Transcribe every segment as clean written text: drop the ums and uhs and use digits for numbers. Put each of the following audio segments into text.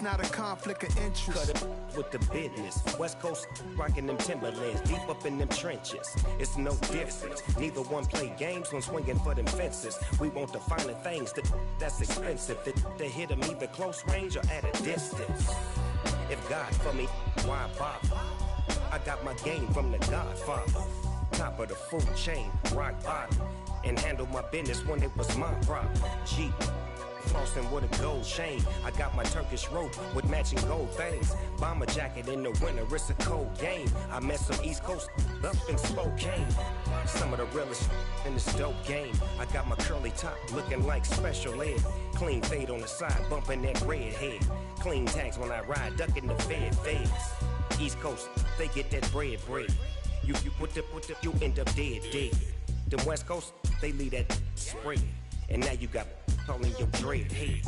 not a conflict of interest. Cut it with the business. West Coast rocking them Timberlands, deep up in them trenches. It's no difference. Neither one play games when swinging for them fences. We want the finer things that's expensive. They hit them either close range or at a distance. If God for me, why bother? I got my game from the Godfather. Top of the food chain, rock bottom. And handle my business when it was my problem. G, flossing with a gold chain. I got my Turkish rope with matching gold things. Bomber jacket in the winter, it's a cold game. I met some East Coast up in Spokane. Some of the realest in this dope game. I got my curly top looking like special ed. Clean fade on the side, bumping that red head. Clean tags when I ride, ducking the feds. East Coast, they get that bread. You end up dead. Them West Coast, they leave that spread. And now you got calling your dread head.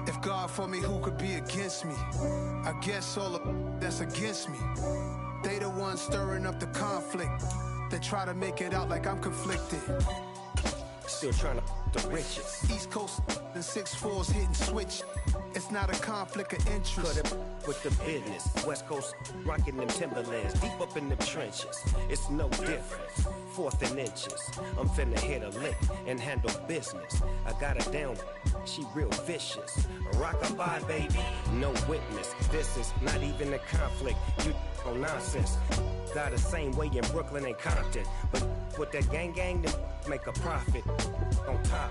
If God for me, who could be against me? I guess all of that's against me. They the ones stirring up the conflict. They try to make it out like I'm conflicted. Still trying to the riches. East Coast and 6'4s hitting switch. It's not a conflict of interest. Cut it with the business. West Coast rocking them Timberlands, deep up in them trenches. It's no difference. 4th and inches. I'm finna hit a lick and handle business. I got her down, she real vicious. Rockabye, baby, no witness. This is not even a conflict. You on nonsense. Got the same way in Brooklyn and Compton, but with that gang, then make a profit. On top,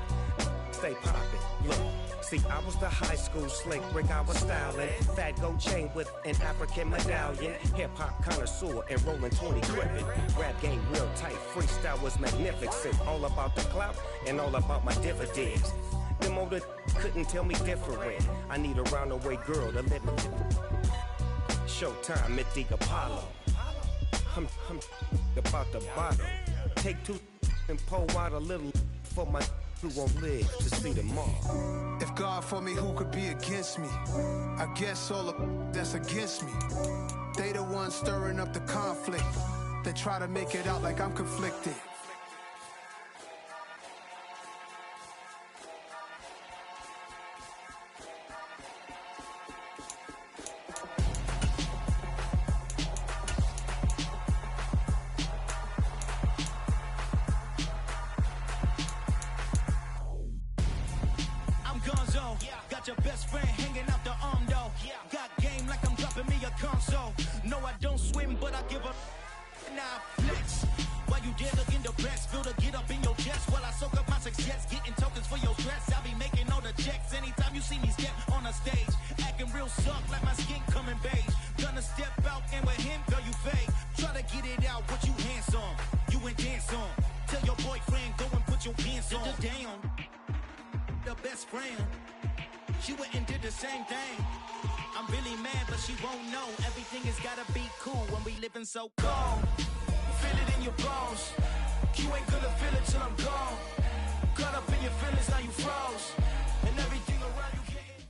stay poppin'. Look. See, I was the high school slick Rick, I was styling. Fat gold chain with an African medallion. Hip-hop connoisseur and rolling 20 crippin'. Rap game real tight, freestyle was magnificent. All about the clout and all about my dividends. Them older couldn't tell me different. I need a roundaway girl to let me. Showtime at the Apollo. I'm about the bottom. Take 2 and pull out a little for my who won't live to see tomorrow. If God for me, who could be against me? I guess all of that's against me. They the ones stirring up the conflict. They try to make it out like I'm conflicted. Got your best friend hanging out the arm though. Got game like I'm dropping me a console. No, I don't swim, but I give a now flex. While you dare look in the press, feel the get up in your chest. While I soak up my success, getting tokens for your stress. I'll be making all the checks anytime you see me step on a stage. Acting real suck like my skin coming beige. Gonna step out and with him, girl, you fade. Try to get it out, what you handsome. You ain't dance on. Tell your boyfriend, go and put your pants on. Down. The best friend. She went and did the same thing. I'm really mad, but she won't know. Everything has gotta be cool when we living so cold. Feel it in your bones. You ain't gonna feel it till I'm gone. Caught up in your feelings, now you froze. And everything around you getting.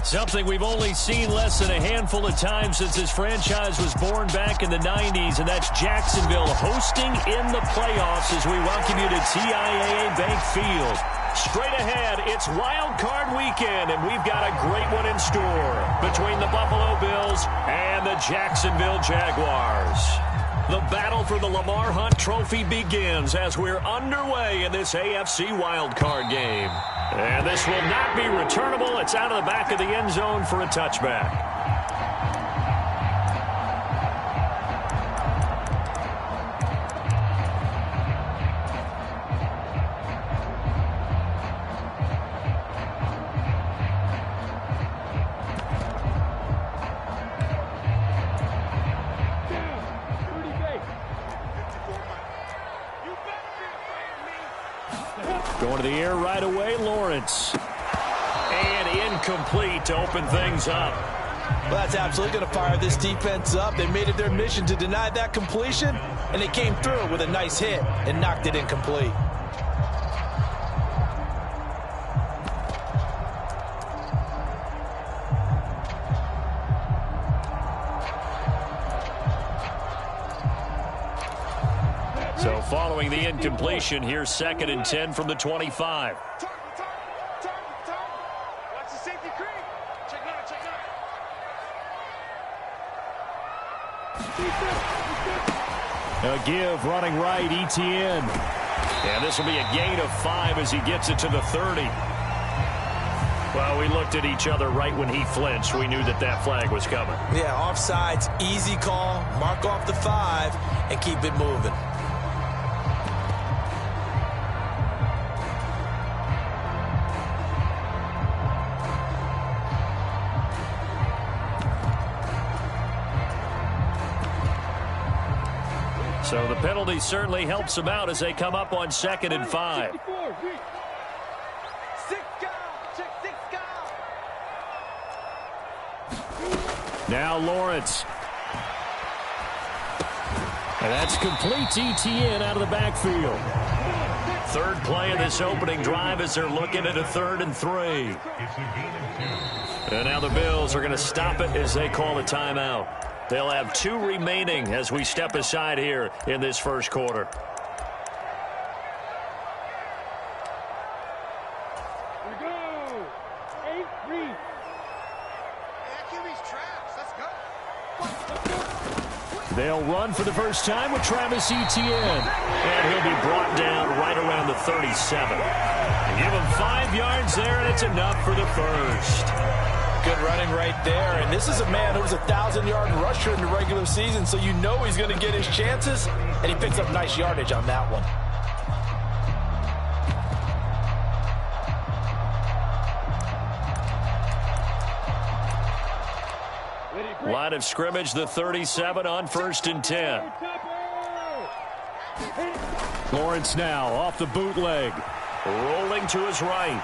Something we've only seen less than a handful of times since this franchise was born back in the 90s, and that's Jacksonville hosting in the playoffs as we welcome you to TIAA Bank Field. Straight ahead, it's Wild Card Weekend, and we've got a great one in store between the Buffalo Bills and the Jacksonville Jaguars. The battle for the Lamar Hunt Trophy begins as we're underway in this AFC Wild Card game. And this will not be returnable. It's out of the back of the end zone for a touchback. Going to the air right away, Lawrence. And incomplete to open things up. Well, that's absolutely going to fire this defense up. They made it their mission to deny that completion, and they came through with a nice hit and knocked it incomplete. So following the incompletion, here's 2nd and 10 from the 25. A give running right, Etienne. And this will be a gain of 5 as he gets it to the 30. Well, we looked at each other right when he flinched. We knew that that flag was coming. Yeah, offsides, easy call. Mark off the 5 and keep it moving. So the penalty certainly helps them out as they come up on 2nd and 5. Now Lawrence. And that's complete to Etienne out of the backfield. Third play of this opening drive as they're looking at a 3rd and 3. And now the Bills are going to stop it as they call a timeout. They'll have 2 remaining as we step aside here in this first quarter. They'll run for the first time with Travis Etienne. And he'll be brought down right around the 37. Give him 5 yards there, and it's enough for the first. Good running right there. And this is a man who was a 1,000-yard rusher in the regular season, so you know he's going to get his chances. And he picks up nice yardage on that one. Line of scrimmage, the 37 on 1st and 10. Lawrence now off the bootleg. Rolling to his right.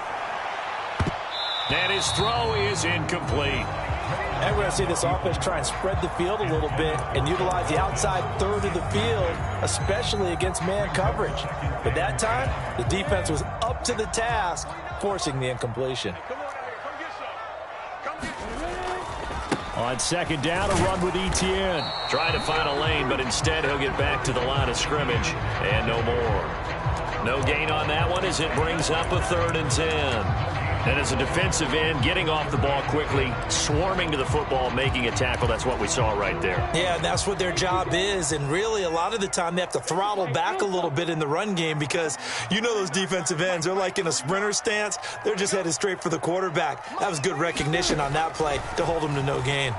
And his throw is incomplete. And we're going to see this offense try and spread the field a little bit and utilize the outside 1/3 of the field, especially against man coverage. But that time, the defense was up to the task, forcing the incompletion. On 2nd down, a run with Etienne. Trying to find a lane, but instead he'll get back to the line of scrimmage and no more. No gain on that one as it brings up a 3rd and 10. And as a defensive end, getting off the ball quickly, swarming to the football, making a tackle, that's what we saw right there. Yeah, that's what their job is. And really, a lot of the time, they have to throttle back a little bit in the run game because you know those defensive ends, they're like in a sprinter stance. They're just headed straight for the quarterback. That was good recognition on that play to hold them to no gain.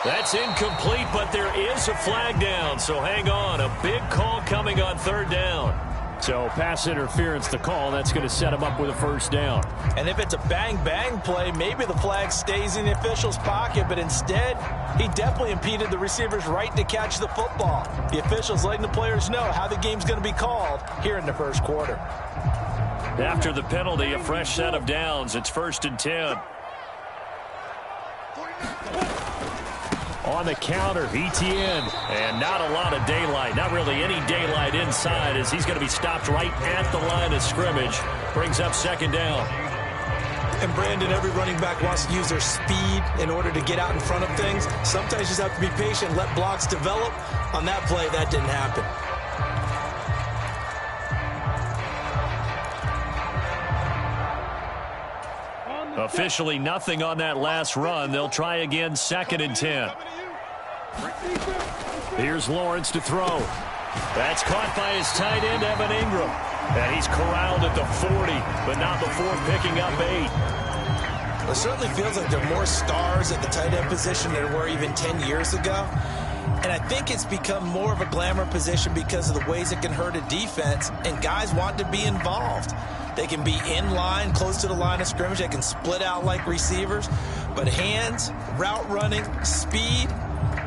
That's incomplete, but there is a flag down, so hang on. A big call coming on 3rd down. So pass interference the call. That's going to set him up with a 1st down. And if it's a bang-bang play, maybe the flag stays in the official's pocket, but instead, he definitely impeded the receiver's right to catch the football. The official's letting the players know how the game's going to be called here in the first quarter. After the penalty, a fresh set of downs. It's 1st and 10. On the counter, Etienne, and not a lot of daylight, not really any daylight inside as he's going to be stopped right at the line of scrimmage. Brings up 2nd down. And Brandon, every running back wants to use their speed in order to get out in front of things. Sometimes you just have to be patient, let blocks develop. On that play, that didn't happen. Officially nothing on that last run. They'll try again 2nd and 10. Here's Lawrence to throw. That's caught by his tight end, Evan Ingram. And he's corralled at the 40, but not before picking up 8. It certainly feels like there are more stars at the tight end position than there were even 10 years ago. And I think it's become more of a glamour position because of the ways it can hurt a defense, and guys want to be involved. They can be in line, close to the line of scrimmage. They can split out like receivers. But hands, route running, speed,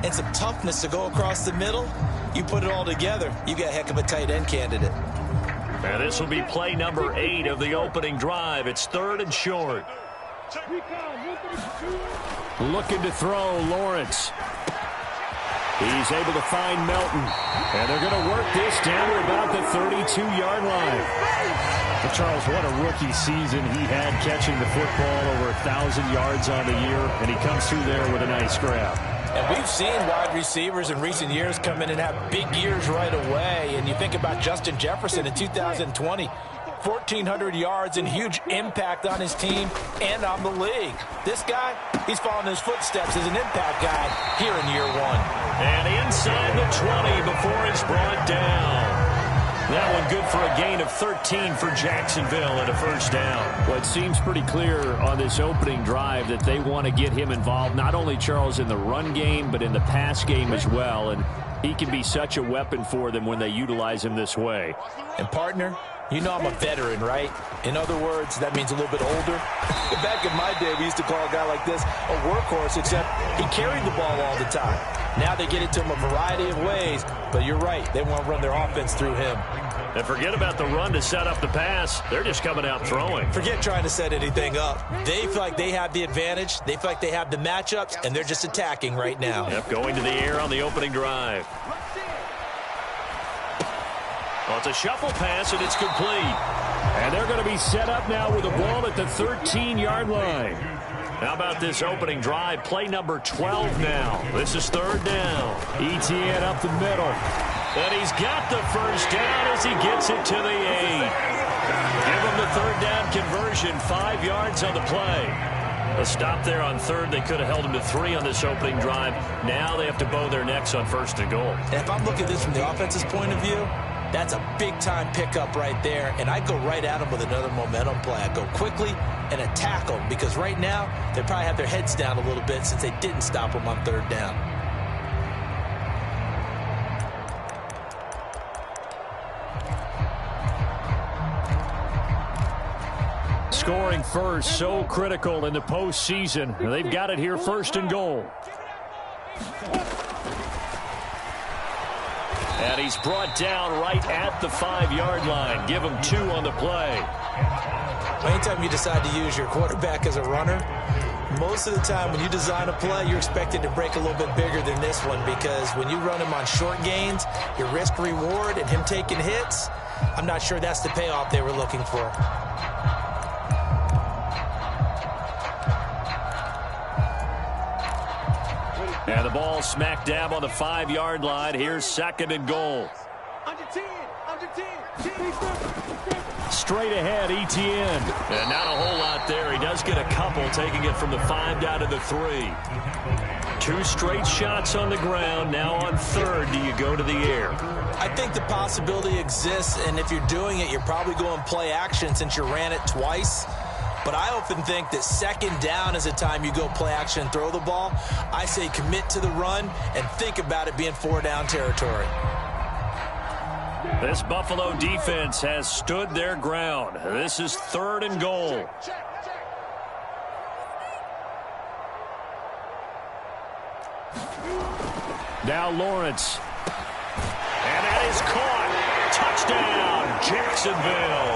and some toughness to go across the middle, you put it all together, you got a heck of a tight end candidate. And this will be play number 8 of the opening drive. It's 3rd and short. Looking to throw, Lawrence. He's able to find Melton. And they're going to work this down to about the 32-yard line. But Charles, what a rookie season he had catching the football, over 1,000 yards on the year, and he comes through there with a nice grab. And we've seen wide receivers in recent years come in and have big years right away. And you think about Justin Jefferson in 2020. 1,400 yards and huge impact on his team and on the league. This guy, he's following his footsteps as an impact guy here in year one. And inside the 20 before it's brought down. That one good for a gain of 13 for Jacksonville and a first down. Well, it seems pretty clear on this opening drive that they want to get him involved, not only, Charles, in the run game, but in the pass game as well. And he can be such a weapon for them when they utilize him this way. And, partner, you know I'm a veteran, right? In other words, that means a little bit older. Back in my day, we used to call a guy like this a workhorse, except he carried the ball all the time. Now they get it to him a variety of ways, but you're right. They want to run their offense through him. And forget about the run to set up the pass. They're just coming out throwing. Forget trying to set anything up. They feel like they have the advantage. They feel like they have the matchups, and they're just attacking right now. Yep, going to the air on the opening drive. Well, it's a shuffle pass, and it's complete. And they're going to be set up now with the ball at the 13-yard line. How about this opening drive? Play number 12 now. This is third down. Etienne up the middle. And he's got the first down as he gets it to the 8. Give him the third down conversion, 5 yards on the play. A stop there on third. They could have held him to 3 on this opening drive. Now they have to bow their necks on first and goal. And if I'm looking at this from the offense's point of view, that's a big-time pickup right there, and I go right at them with another momentum play. I go quickly and attack them because right now they probably have their heads down a little bit since they didn't stop them on third down. Scoring first, so critical in the postseason. They've got it here, first and goal. And he's brought down right at the 5-yard line. Give him 2 on the play. Anytime you decide to use your quarterback as a runner, most of the time when you design a play, you're expected to break a little bit bigger than this one because when you run him on short gains, your risk-reward and him taking hits, I'm not sure that's the payoff they were looking for. And the ball smack dab on the 5-yard line. Here's second and goal. Under 10. Straight ahead, Etienne. And not a whole lot there. He does get a couple, taking it from the 5 down to the 3. 2 straight shots on the ground. Now on third, do you go to the air? I think the possibility exists, and if you're doing it, you're probably going play action since you ran it twice. But I often think that second down is the time you go play action and throw the ball. I say commit to the run and think about it being 4-down territory. This Buffalo defense has stood their ground. This is third and goal. Now Lawrence. And that is caught. Touchdown, Jacksonville.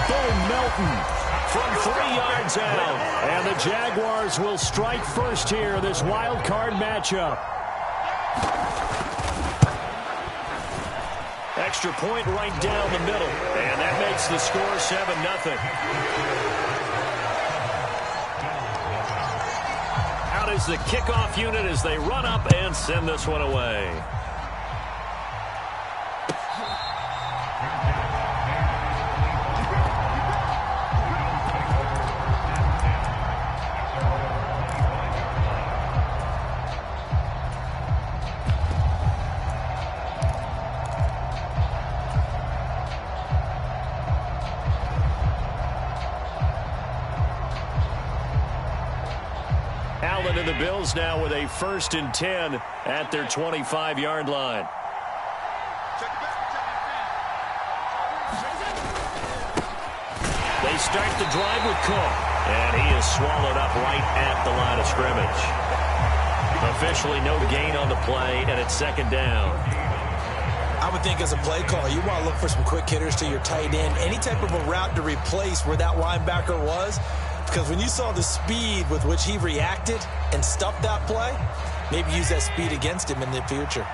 Bo Melton from 3 yards out. And the Jaguars will strike first here in this wild card matchup. Extra point right down the middle. And that makes the score 7-0. Out is the kickoff unit as they run up and send this one away. And the Bills now with a 1st and 10 at their 25-yard line. They start the drive with Cook, and he is swallowed up right at the line of scrimmage. Officially no gain on the play, and it's second down. I would think as a play caller, you want to look for some quick hitters to your tight end. Any type of a route to replace where that linebacker was. Because when you saw the speed with which he reacted and stuffed that play, maybe use that speed against him in the future.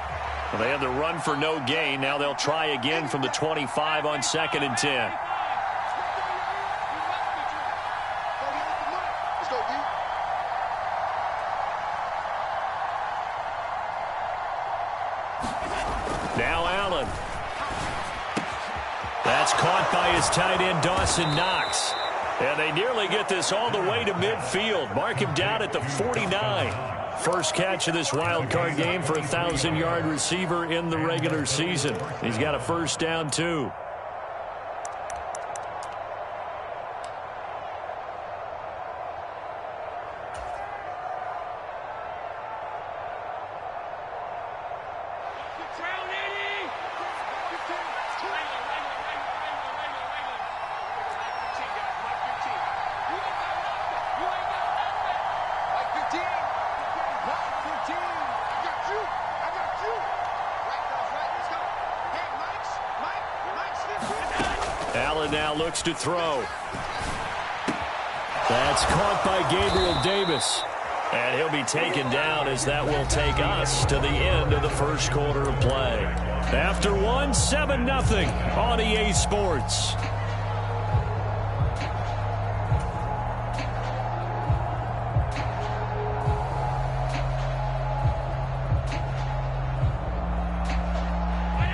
Well, they had the run for no gain. Now they'll try again from the 25 on 2nd and 10. Now Allen. That's caught by his tight end, Dawson Knox. And they nearly get this all the way to midfield. Mark him down at the 49. First catch of this wild card game for a 1,000-yard receiver in the regular season. He's got a first down, too. Allen now looks to throw. That's caught by Gabriel Davis. And he'll be taken down as that will take us to the end of the first quarter of play. After one, 7-0 on EA Sports.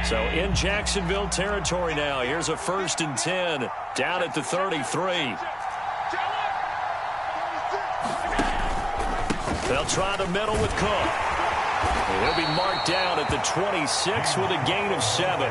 So in Jacksonville territory now. Here's a 1st and 10 down at the 33. They'll try the middle with Cook. He'll be marked down at the 26 with a gain of 7.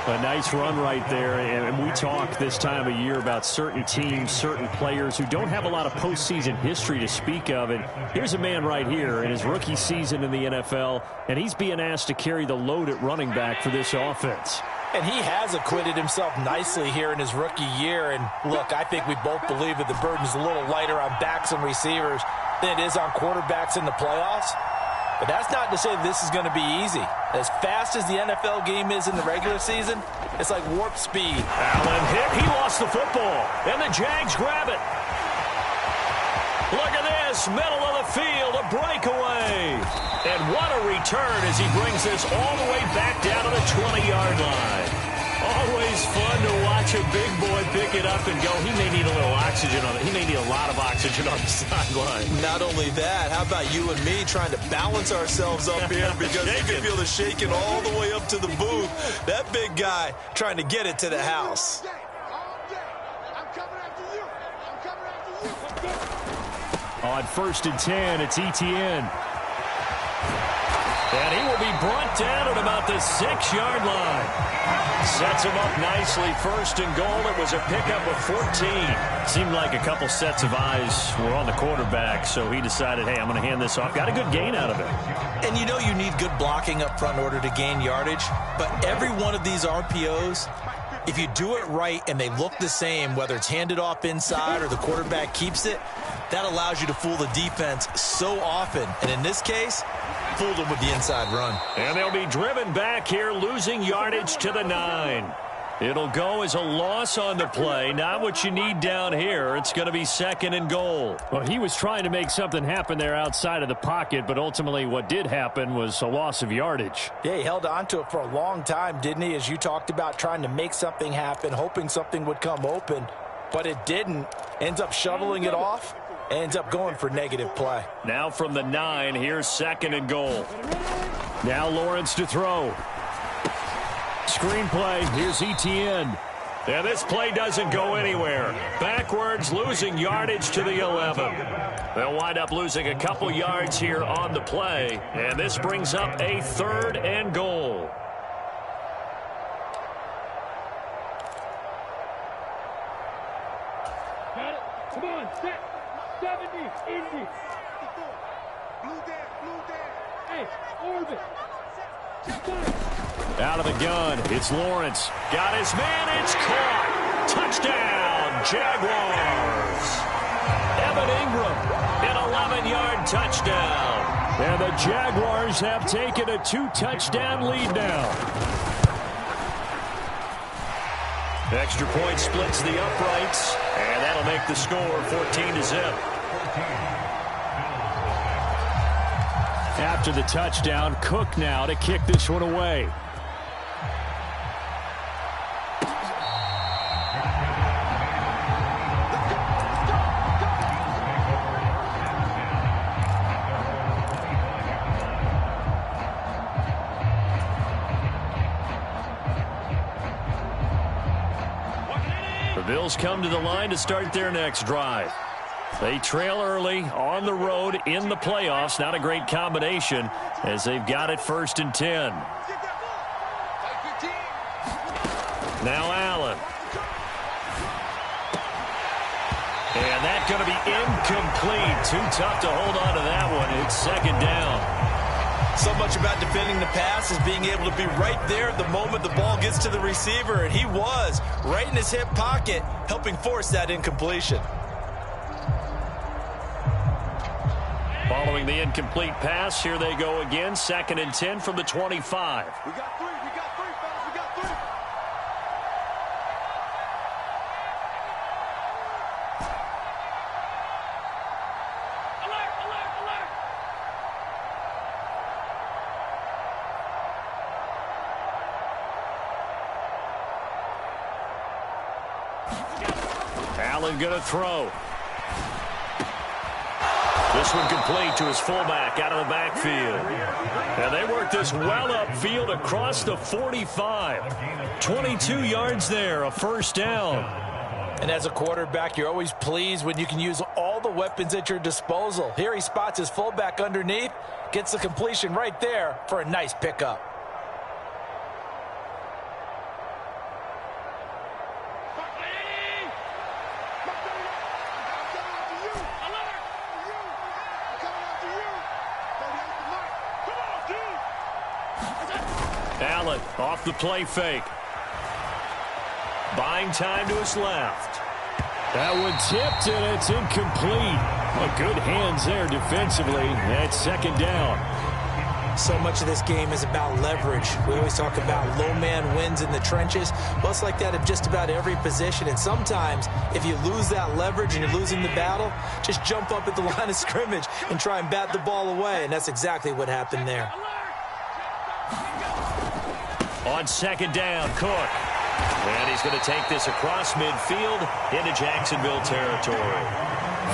A nice run right there, and we talk this time of year about certain teams, certain players who don't have a lot of postseason history to speak of. And here's a man right here in his rookie season in the NFL, and he's being asked to carry the load at running back for this offense. And he has acquitted himself nicely here in his rookie year. And look, I think we both believe that the burden's a little lighter on backs and receivers than it is on quarterbacks in the playoffs. But that's not to say this is going to be easy. As fast as the NFL game is in the regular season, it's like warp speed. Allen hit. He lost the football. And the Jags grab it. Look at this. Middle of the field. A breakaway. And what a return as he brings this all the way back down to the 20-yard line. Always fun to watch a big boy pick it up and go. He may need a little oxygen on it. He may need a lot of oxygen on the sideline. Not only that, how about you and me trying to balance ourselves up here because you can feel the shaking all the way up to the booth. That big guy trying to get it to the house. On 1st and 10, it's Etienne. And he will be brought down at about the 6-yard line. Sets him up nicely. 1st and goal. It was a pickup of 14. Seemed like a couple sets of eyes were on the quarterback, so he decided, hey, I'm going to hand this off. Got a good gain out of it. And you know you need good blocking up front in order to gain yardage. But every one of these RPOs, if you do it right and they look the same, whether it's handed off inside or the quarterback keeps it, that allows you to fool the defense so often. And in this case, fooled them with the inside run. And they'll be driven back here, losing yardage to the 9. It'll go as a loss on the play. Not what you need down here. It's going to be 2nd and goal. Well, he was trying to make something happen there outside of the pocket, but ultimately what did happen was a loss of yardage. Yeah, he held on to it for a long time, didn't he? As you talked about, trying to make something happen, hoping something would come open, but it didn't. Ends up shoveling it off. Ends up going for negative play. Now from the 9, here's 2nd and goal. Now Lawrence to throw. Screen play, here's Etienne. And this play doesn't go anywhere. Backwards, losing yardage to the 11. They'll wind up losing a couple yards here on the play. And this brings up a 3rd and goal. Got it. Come on, set. 70, Indy. Blue down. Hey, orbit. Out of the gun, it's Lawrence. Got his man, it's caught. Touchdown, Jaguars. Evan Ingram, an 11-yard touchdown. And the Jaguars have taken a 2-touchdown lead now. Extra point splits the uprights, and that'll make the score 14-0. After the touchdown, Cook now to kick this one away. Bills come to the line to start their next drive. They trail early on the road in the playoffs. Not a great combination as they've got it 1st and 10. Now Allen. And that's going to be incomplete. Too tough to hold on to that one. It's 2nd down. So much about defending the pass is being able to be right there at the moment the ball gets to the receiver, and he was right in his hip pocket, helping force that incompletion. Following the incomplete pass, here they go again. 2nd and 10 from the 25. We got 3, fellas, we got 3. Alert, alert, alert. Allen going to throw. This one complete to his fullback out of the backfield. And they work this well upfield across the 45. 22 yards there, a 1st down. And as a quarterback, you're always pleased when you can use all the weapons at your disposal. Here he spots his fullback underneath, gets the completion right there for a nice pickup. Allen off the play fake. Buying time to his left. That one tipped, and it's incomplete. Well, good hands there defensively. That's 2nd down. So much of this game is about leverage. We always talk about low man wins in the trenches. Well, it's like that at just about every position. And sometimes, if you lose that leverage and you're losing the battle, just jump up at the line of scrimmage and try and bat the ball away. And that's exactly what happened there. On 2nd down, Cook. And he's going to take this across midfield into Jacksonville territory.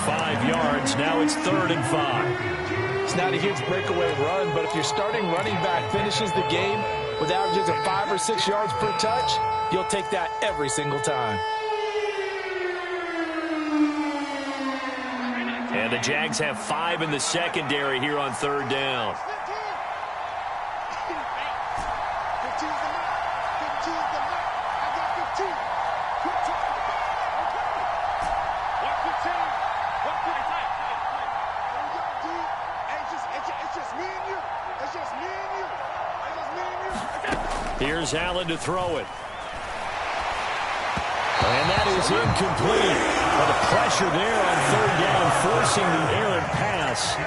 5 yards. Now it's 3rd and 5. It's not a huge breakaway run, but if your starting running back finishes the game with averages of 5 or 6 yards per touch, you'll take that every single time. And the Jags have 5 in the secondary here on 3rd down. Here's Allen to throw it. And that is incomplete. But the pressure there on 3rd down, forcing the errant pass.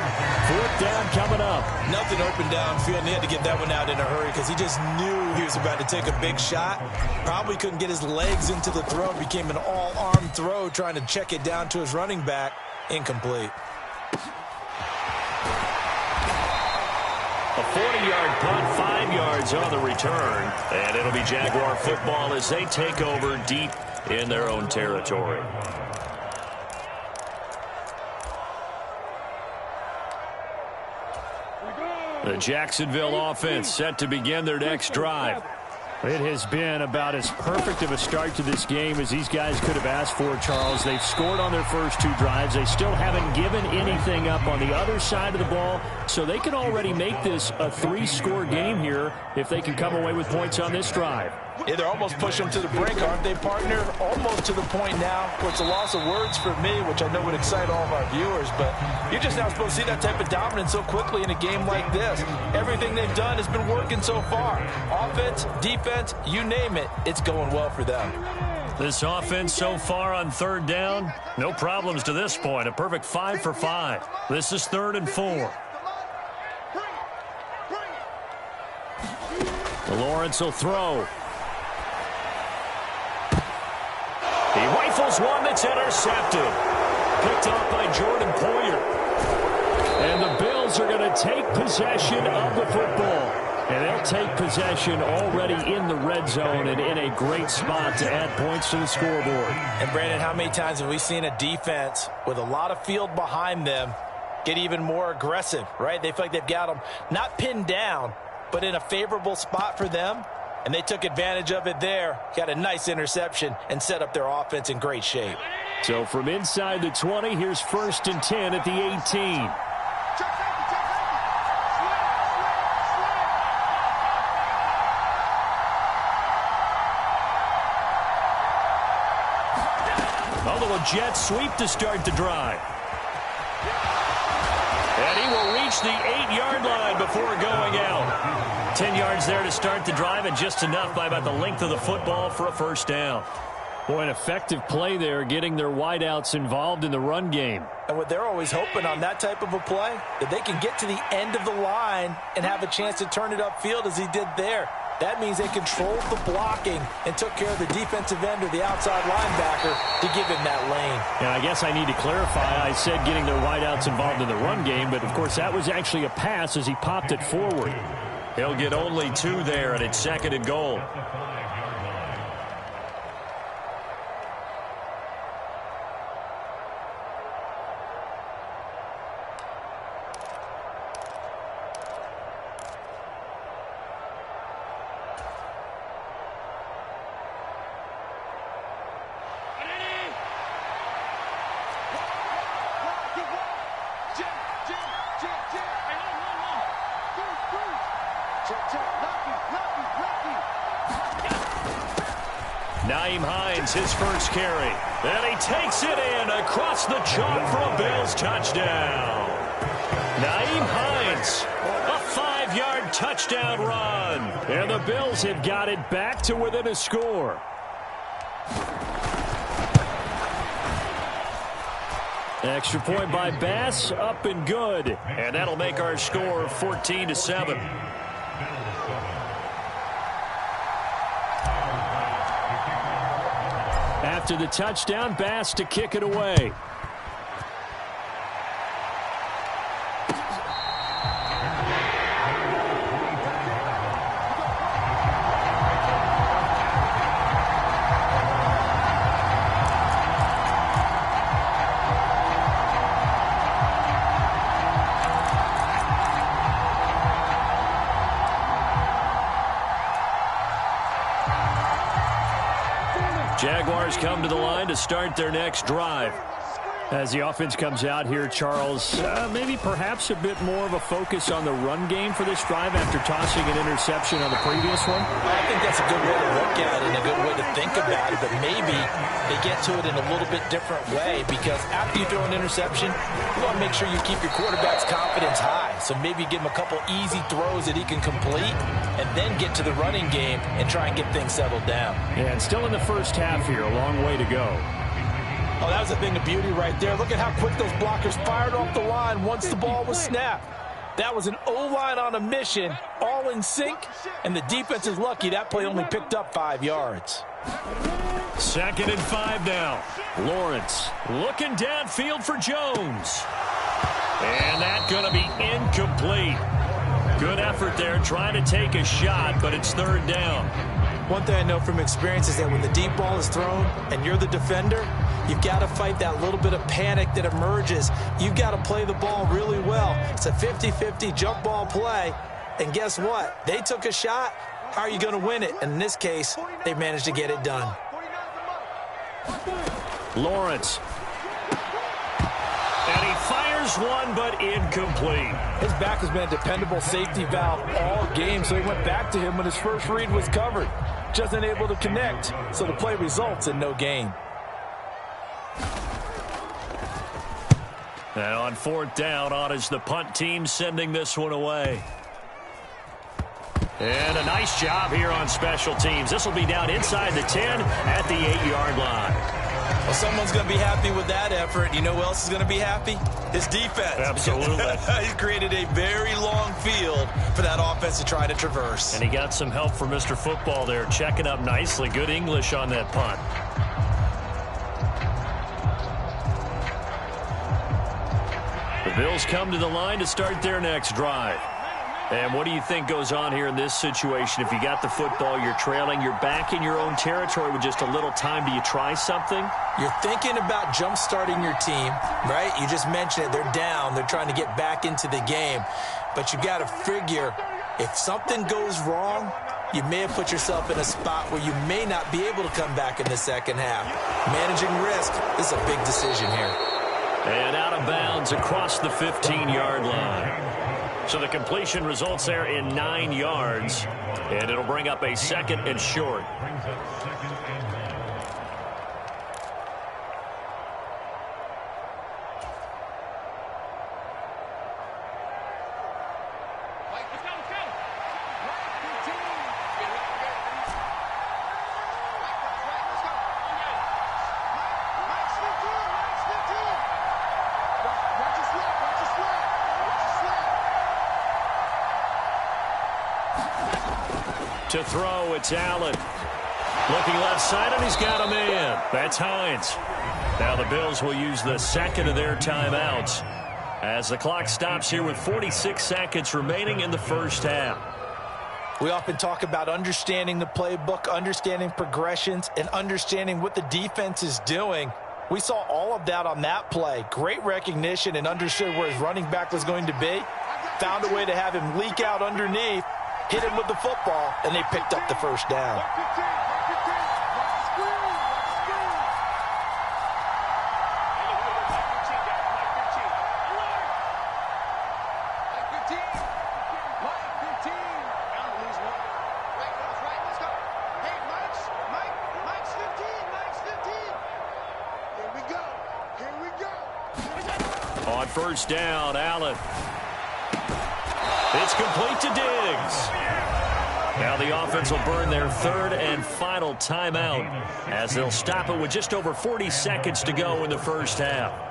4th down coming up. Nothing open downfield, and he had to get that one out in a hurry because he just knew he was about to take a big shot. Probably couldn't get his legs into the throw. Became an all-arm throw, trying to check it down to his running back. Incomplete. A 40-yard punt, 5 yards on the return. And it'll be Jaguar football as they take over deep in their own territory. The Jacksonville offense set to begin their next drive. It has been about as perfect of a start to this game as these guys could have asked for, Charles. They've scored on their first 2 drives. They still haven't given anything up on the other side of the ball, so they can already make this a 3-score game here if they can come away with points on this drive. Yeah, they're almost pushing them to the brink, aren't they, partner? Almost to the point now where it's a loss of words for me, which I know would excite all of our viewers, but you're just not supposed to see that type of dominance so quickly in a game like this. Everything they've done has been working so far. Offense, defense, you name it, it's going well for them. This offense so far on 3rd down, no problems to this point. A perfect 5 for 5. This is 3rd and 4. Lawrence will throw. He rifles one that's intercepted. Picked off by Jordan Poyer. And the Bills are going to take possession of the football. And they'll take possession already in the red zone and in a great spot to add points to the scoreboard. And, Brandon, how many times have we seen a defense with a lot of field behind them get even more aggressive, right? They feel like they've got them not pinned down, but in a favorable spot for them. And they took advantage of it there. Got a nice interception and set up their offense in great shape. So from inside the 20, here's 1st and 10 at the 18. A little jet sweep to start the drive. And he will reach the 8-yard line before going out. 10 yards there to start the drive, and just enough by about the length of the football for a first down. Boy, an effective play there, getting their wideouts involved in the run game. And what they're always hoping on that type of a play, that they can get to the end of the line and have a chance to turn it upfield as he did there. That means they controlled the blocking and took care of the defensive end or the outside linebacker to give him that lane. And I guess I need to clarify. I said getting their wideouts involved in the run game, but of course that was actually a pass as he popped it forward. He'll get only 2 there, and it's 2nd and goal. His first carry. And he takes it in across the chalk for a Bills touchdown. Nyheim Hines, a 5-yard touchdown run. And the Bills have got it back to within a score. Extra point by Bass, up and good. And that'll make our score 14-7. After the touchdown, Bass to kick it away. Jaguars come to the line to start their next drive. As the offense comes out here, Charles, maybe perhaps a bit more of a focus on the run game for this drive after tossing an interception on the previous one? I think that's a good way to look at it and a good way to think about it, but maybe they get to it in a little bit different way, because after you throw an interception, you want to make sure you keep your quarterback's confidence high. So maybe give him a couple easy throws that he can complete and then get to the running game and try and get things settled down. Yeah, and still in the first half here, a long way to go. Oh, that was a thing of beauty right there. Look at how quick those blockers fired off the line once the ball was snapped. That was an O-line on a mission, all in sync, and the defense is lucky that play only picked up 5 yards. 2nd and 5 now. Lawrence looking downfield for Jones. And that's going to be incomplete. Good effort there, trying to take a shot, but it's 3rd down. One thing I know from experience is that when the deep ball is thrown and you're the defender, you've got to fight that little bit of panic that emerges. You've got to play the ball really well. It's a 50-50 jump ball play. And guess what? They took a shot. How are you going to win it? And in this case, they managed to get it done. Lawrence. And he fires one, but incomplete. His back has been a dependable safety valve all game, so he went back to him when his first read was covered. Just unable to connect, so the play results in no gain. And on 4th down, on is the punt team sending this one away. And a nice job here on special teams. This will be down inside the 10 at the 8-yard line. Well, someone's going to be happy with that effort. You know who else is going to be happy? His defense. Absolutely. He's created a very long field for that offense to try to traverse. And he got some help from Mr. Football there, checking up nicely. Good English on that punt. The Bills come to the line to start their next drive. And what do you think goes on here in this situation? If you got the football, you're trailing, you're back in your own territory with just a little time. Do you try something? You're thinking about jump-starting your team, right? You just mentioned it. They're down. They're trying to get back into the game. But you got to figure, if something goes wrong, you may have put yourself in a spot where you may not be able to come back in the second half. Managing risk is a big decision here. And out of bounds across the 15-yard line. So the completion results there in 9 yards, and it'll bring up a 2nd and short. To throw, it's Allen. Looking left side, and he's got a man. That's Hines. Now the Bills will use the 2nd of their timeouts as the clock stops here with 46 seconds remaining in the first half. We often talk about understanding the playbook, understanding progressions, and understanding what the defense is doing. We saw all of that on that play. Great recognition and understood where his running back was going to be. Found a way to have him leak out underneath. Hit him with the football, and they picked up the first down. On first down, Allen. It's complete to Diggs. Now the offense will burn their 3rd and final timeout as they'll stop it with just over 40 seconds to go in the first half.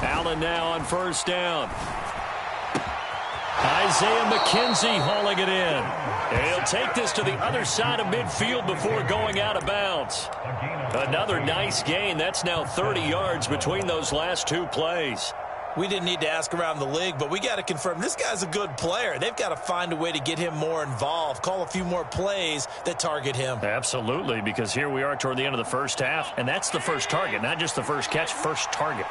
Allen now on first down. Isaiah McKenzie hauling it in. And he'll take this to the other side of midfield before going out of bounds. Another nice gain. That's now 30 yards between those last 2 plays. We didn't need to ask around the league, but we got to confirm this guy's a good player. They've got to find a way to get him more involved, call a few more plays that target him. Absolutely, because here we are toward the end of the first half, and that's the first target, not just the first catch, first target.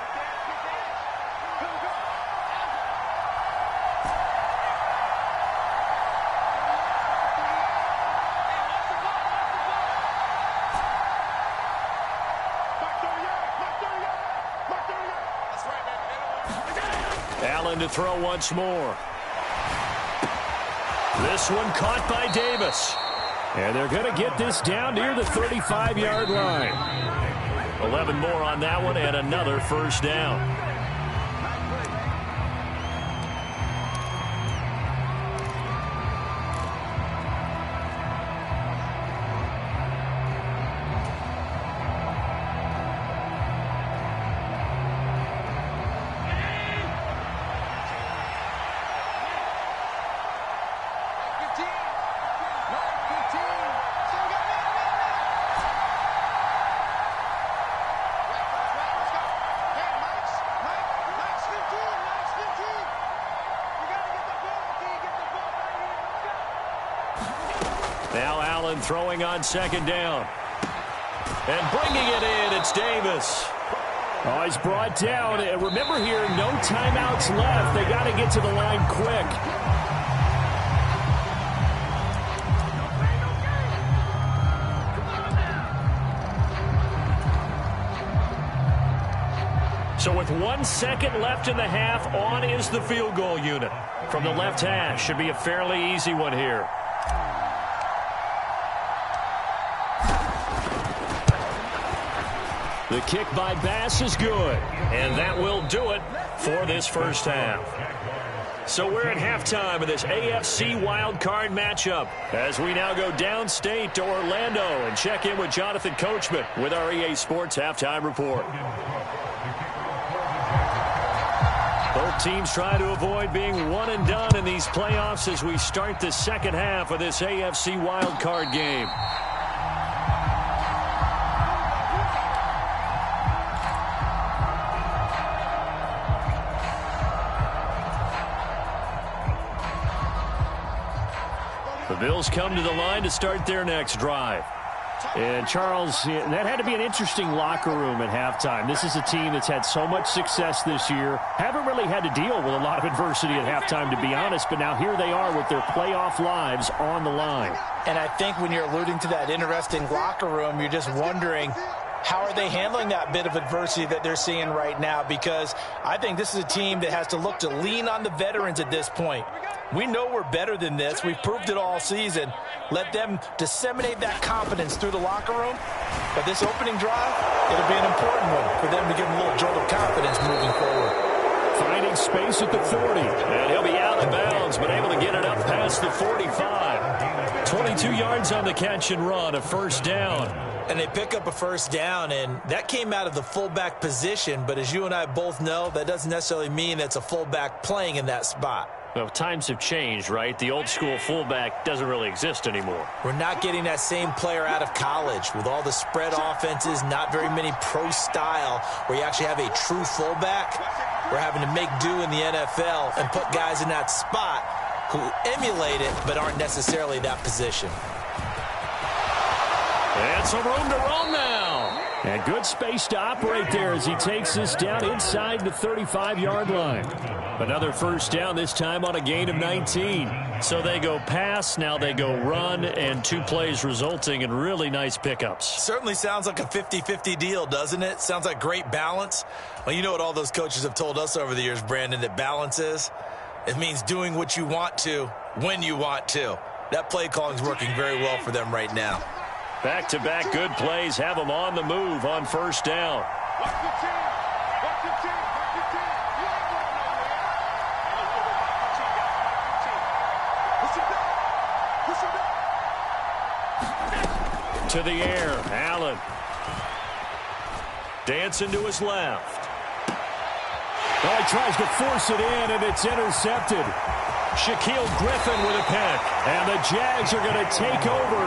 Allen to throw once more. This one caught by Davis. And they're going to get this down near the 35-yard line. 11 more on that one and another first down. Now Allen throwing on second down. And bringing it in, it's Davis. Oh, he's brought down. And remember here, no timeouts left. They got to get to the line quick. So with 1 second left in the half, on is the field goal unit. From the left hash, should be a fairly easy one here. The kick by Bass is good, and that will do it for this first half. So we're at halftime of this AFC wildcard matchup as we now go downstate to Orlando and check in with Jonathan Coachman with our EA Sports Halftime Report. Both teams try to avoid being one and done in these playoffs as we start the second half of this AFC wildcard game. The Bills come to the line to start their next drive. And, Charles, that had to be an interesting locker room at halftime. This is a team that's had so much success this year. Haven't really had to deal with a lot of adversity at halftime, to be honest. But now here they are with their playoff lives on the line. And I think when you're alluding to that interesting locker room, you're just wondering, how are they handling that bit of adversity that they're seeing right now? Because I think this is a team that has to look to lean on the veterans at this point. We know we're better than this. We've proved it all season. Let them disseminate that confidence through the locker room. But this opening drive, it'll be an important one for them to give them a little jolt of confidence moving forward. Finding space at the 40. And he'll be out of bounds, but able to get it up past the 45. 22 yards on the catch and run, a first down. And they pick up a first down, and that came out of the fullback position. But as you and I both know, that doesn't necessarily mean it's a fullback playing in that spot. Well, times have changed, right? The old school fullback doesn't really exist anymore. We're not getting that same player out of college with all the spread offenses, not very many pro style where you actually have a true fullback. We're having to make do in the NFL and put guys in that spot who emulate it but aren't necessarily that position. And some room to roam now. And good space to operate there as he takes this down inside the 35-yard line. Another first down, this time on a gain of 19. So they go pass, now they go run, and 2 plays resulting in really nice pickups. Certainly sounds like a 50-50 deal, doesn't it? Sounds like great balance. Well, you know what all those coaches have told us over the years, Brandon, that balance is? It means doing what you want to when you want to. That play calling is working very well for them right now. Back-to-back good plays have them on the move on first down. To the air, Allen. Dancing to his left. Well, he tries to force it in, and it's intercepted. Shaquille Griffin with a pick. And the Jags are going to take over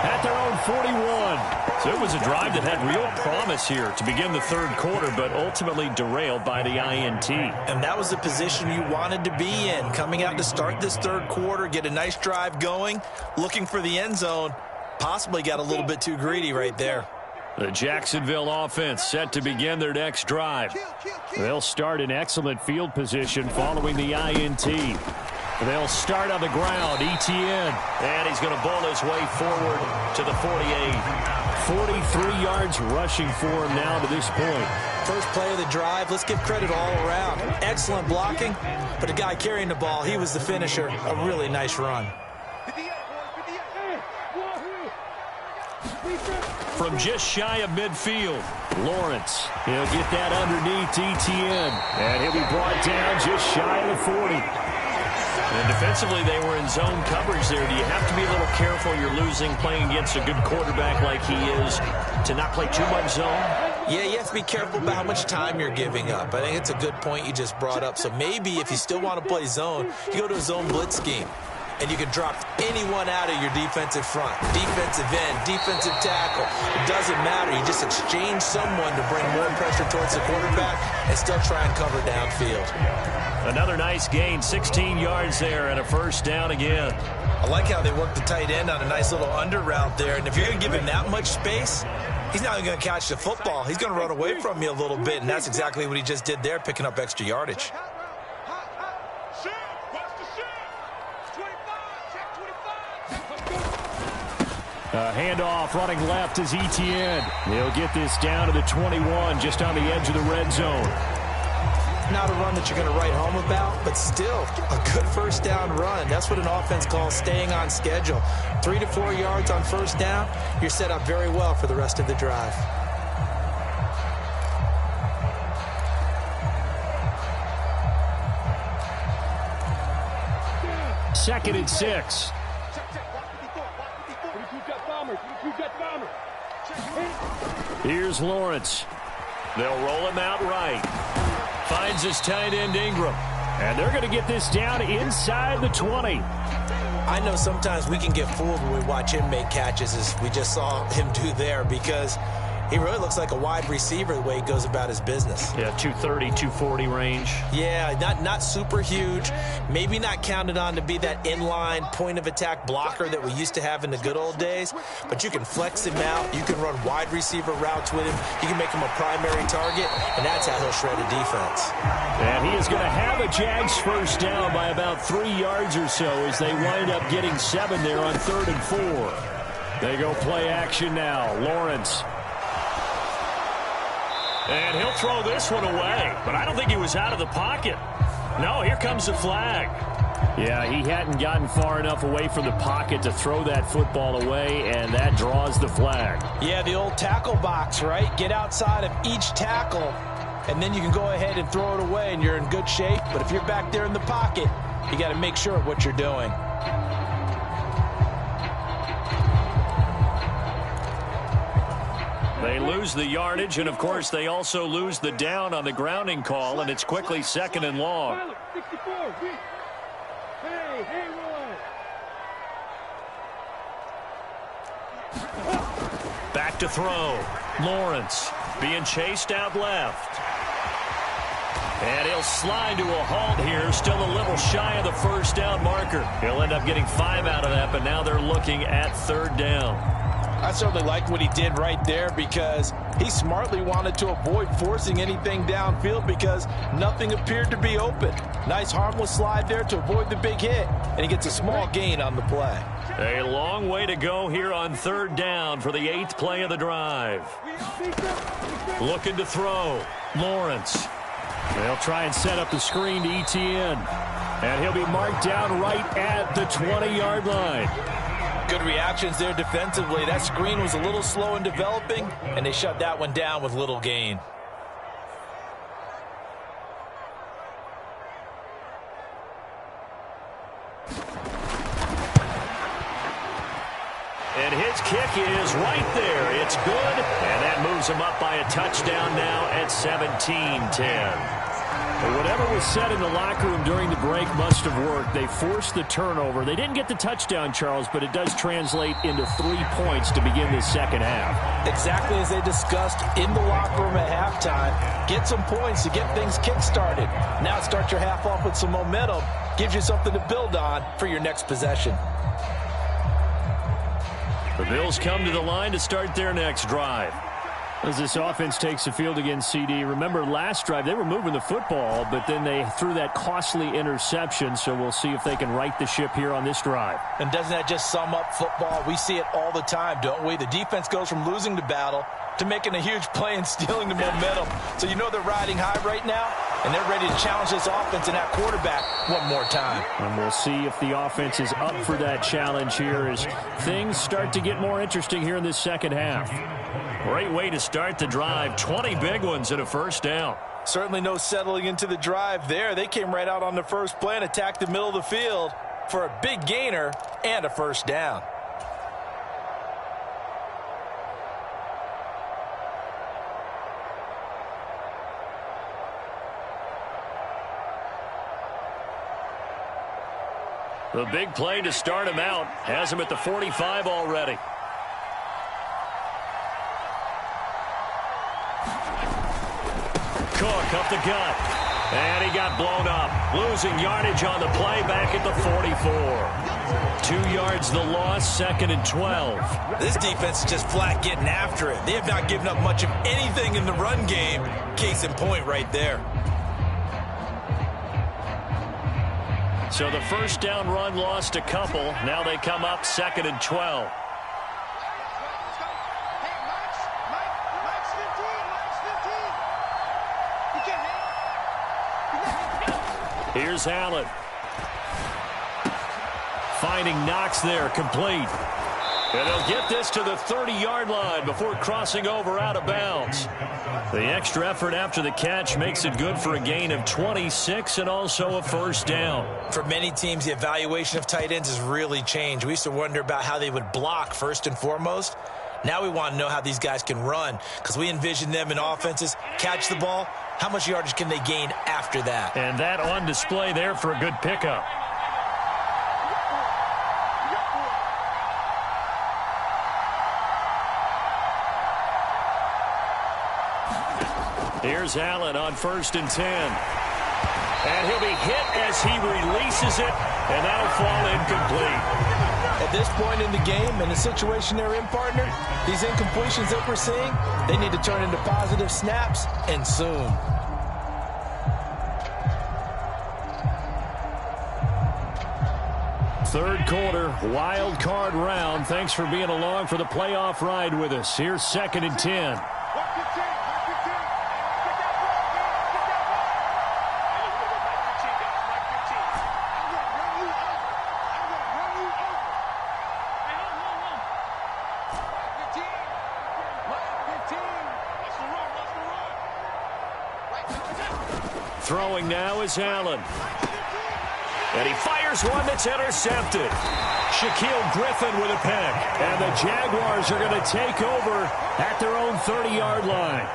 at their own 41. So it was a drive that had real promise here to begin the third quarter, but ultimately derailed by the INT. And that was the position you wanted to be in, coming out to start this third quarter, get a nice drive going, looking for the end zone. Possibly got a little bit too greedy right there. The Jacksonville offense set to begin their next drive. They'll start in excellent field position following the INT. They'll start on the ground, Etienne. And he's going to bowl his way forward to the 48. 43 yards rushing for him now to this point. First play of the drive, let's give credit all around. Excellent blocking, but the guy carrying the ball, he was the finisher. A really nice run. From just shy of midfield, Lawrence, he'll get that underneath Etienne, and he'll be brought down just shy of the 40. And defensively, they were in zone coverage there. Do you have to be a little careful? You're losing playing against a good quarterback like he is to not play too much zone? Yeah, you have to be careful about how much time you're giving up. I think it's a good point you just brought up. So maybe if you still want to play zone, you go to a zone blitz scheme. And you can drop anyone out of your defensive front. Defensive end, defensive tackle. It doesn't matter. You just exchange someone to bring more pressure towards the quarterback and still try and cover downfield. Another nice gain, 16 yards there and a first down again. I like how they work the tight end on a nice little under route there. And if you're going to give him that much space, he's not even going to catch the football. He's going to run away from you a little bit, and that's exactly what he just did there, picking up extra yardage. Handoff running left is Etienne. He'll get this down to the 21, just on the edge of the red zone. Not a run that you're going to write home about, but still a good first down run. That's what an offense calls staying on schedule. 3 to 4 yards on first down, you're set up very well for the rest of the drive. Second and 6. Here's Lawrence. They'll roll him out right. Finds his tight end Ingram. And they're going to get this down inside the 20. I know sometimes we can get fooled when we watch him make catches, as we just saw him do there, because he really looks like a wide receiver the way he goes about his business. Yeah, 230, 240 range. Yeah, not super huge. Maybe not counted on to be that inline point-of-attack blocker that we used to have in the good old days. But you can flex him out. You can run wide receiver routes with him. You can make him a primary target, and that's how he'll shred a defense. And he is going to have a Jags first down by about 3 yards or so as they wind up getting 7 there on 3rd and 4. They go play action now. Lawrence. And he'll throw this one away, but I don't think he was out of the pocket. No, here comes the flag. Yeah, he hadn't gotten far enough away from the pocket to throw that football away, and that draws the flag. Yeah, the old tackle box, right? Get outside of each tackle, and then you can go ahead and throw it away, and you're in good shape. But if you're back there in the pocket, you got to make sure of what you're doing. They lose the yardage, and, of course, they also lose the down on the grounding call, and it's quickly 2nd and long. 64. Hey, Back to throw. Lawrence being chased out left. And he'll slide to a halt here, still a little shy of the first down marker. He'll end up getting 5 out of that, but now they're looking at 3rd down. I certainly like what he did right there because he smartly wanted to avoid forcing anything downfield because nothing appeared to be open. Nice harmless slide there to avoid the big hit, and he gets a small gain on the play. A long way to go here on 3rd down for the 8th play of the drive. Looking to throw. Lawrence. They'll try and set up the screen to Etienne. And he'll be marked down right at the 20-yard line. Good reactions there defensively. That screen was a little slow in developing, and they shut that one down with little gain. And his kick is right there. It's good, and that moves him up by a touchdown now at 17-10. Whatever was said in the locker room during the break must have worked. They forced the turnover. They didn't get the touchdown, Charles, but it does translate into 3 points to begin this second half. Exactly as they discussed in the locker room at halftime. Get some points to get things kick-started. Now start your half off with some momentum. Gives you something to build on for your next possession. The Bills come to the line to start their next drive. As this offense takes the field against CD, remember last drive they were moving the football, but then they threw that costly interception, so we'll see if they can right the ship here on this drive. And doesn't that just sum up football? We see it all the time, don't we? The defense goes from losing the battle to making a huge play and stealing the momentum. So you know they're riding high right now, and they're ready to challenge this offense and that quarterback one more time. And we'll see if the offense is up for that challenge here as things start to get more interesting here in this second half. Great way to start the drive. 20 big ones and a first down. Certainly no settling into the drive there. They came right out on the first play and attacked the middle of the field for a big gainer and a first down. The big play to start him out has him at the 45 already. Cook up the gut. And he got blown up. Losing yardage on the play back at the 44. 2 yards the loss, 2nd and 12. This defense is just flat getting after it. They have not given up much of anything in the run game. Case in point right there. So the first down run lost a couple. Now they come up 2nd and 12. Here's Allen. Finding Knox there, complete. And they'll get this to the 30-yard line before crossing over out of bounds. The extra effort after the catch makes it good for a gain of 26 and also a first down. For many teams, the evaluation of tight ends has really changed. We used to wonder about how they would block first and foremost. Now we want to know how these guys can run because we envision them in offenses, catch the ball, how much yardage can they gain after that? And that on display there for a good pickup. Here's Allen on 1st and 10. And he'll be hit as he releases it, and that'll fall incomplete. At this point in the game, in the situation they're in, partner, these incompletions that we're seeing, they need to turn into positive snaps, and soon. Third quarter, wild card round. Thanks for being along for the playoff ride with us. Here's 2nd and 10. Throwing now is Allen. And he fires one that's intercepted. Shaquille Griffin with a pick. And the Jaguars are going to take over at their own 30-yard line.